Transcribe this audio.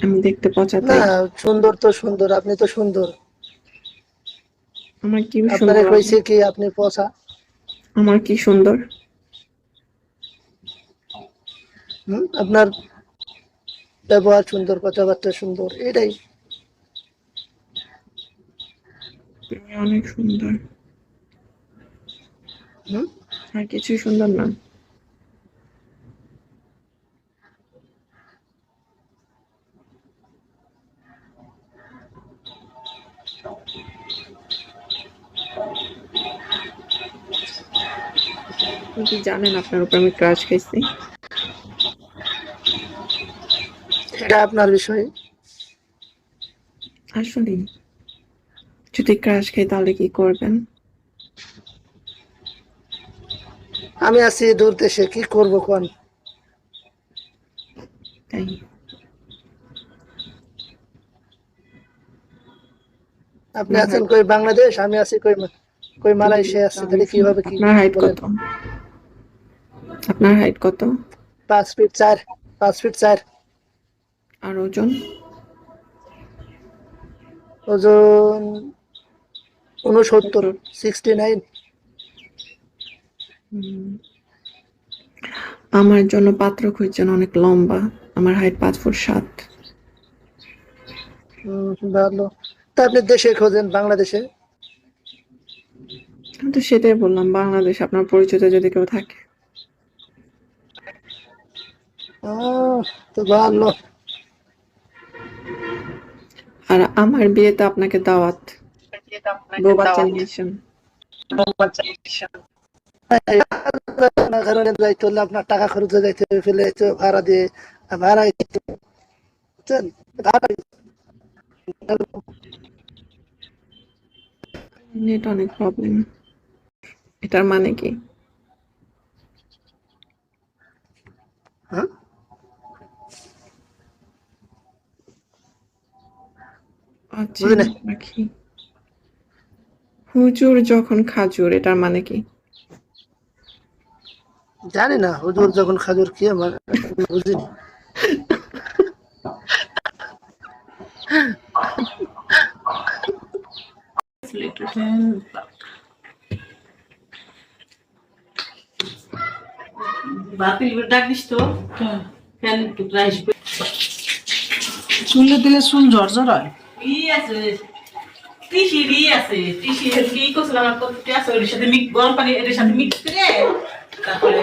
আমি দেখতে পচা না তাই। সুন্দর তো সুন্দর, আপনি তো সুন্দর। আমার কি আপনারে সুন্দর হবে? কইছে কি আপনি পচা? আমার কি সুন্দর? আপনার ব্যবহার সুন্দর, কথাবার্তা সুন্দর, এটাই। তুমি অনেক সুন্দর। হুম আর কিছুই সুন্দর না। আপনি কি জানেন আপনার উপর আমি ক্রাশ খাইছি? এটা আপনার বিষয়। আসলে যদি ক্রাশ খাই তাহলে কি করবেন? আমি আছি দূর দেশে, কি করব কোন? তাই আপনি আপনার আছেন হাইট কই বাংলাদেশ, আমি আছি কই কই মালয়েশিয়া আছি, তাহলে কি হবে? কি আপনার হাইট বলেন? কত? আপনার হাইট কত? 5 ফিট 4, 5 ফিট 4। আর ওজন? ওজন 69, 70। 69। আমার জন্য পাত্র খুঁজছেন অনেক লম্বা। আমার হাইট 5 ফুট 7। ভালো। তা আপনি দেশে খোঁজেন, বাংলাদেশে? আমি তো সেটাই বললাম, বাংলাদেশ আপনার পরিচিত যদি কেউ থাকে। তো ভালো। আর আমার বিয়েতে আপনাকে দাওয়াত। বউ বাচ্চা নিয়ে এসেন। না কারণে যাইতে হলে আপনার টাকা খরচ হয়ে যাইতে, ফেলে যাইতে ভাড়া দিয়ে, ভাড়া বুঝছেন? ভাড়া নেট অনেক প্রবলেম। এটার মানে কি? হ্যাঁ? আচ্ছা বুঝলেন? রাখি। হুজুর যখন খাজুর, এটার মানে কি? জানি না, হুজুর যখন খাজুর কি আমার বুঝিনি। চুলে দিলে চুল ঝরঝর হয়। টিসি কি করছিলাম, গরম পানি এর সাথে মিক্স করে তারপরে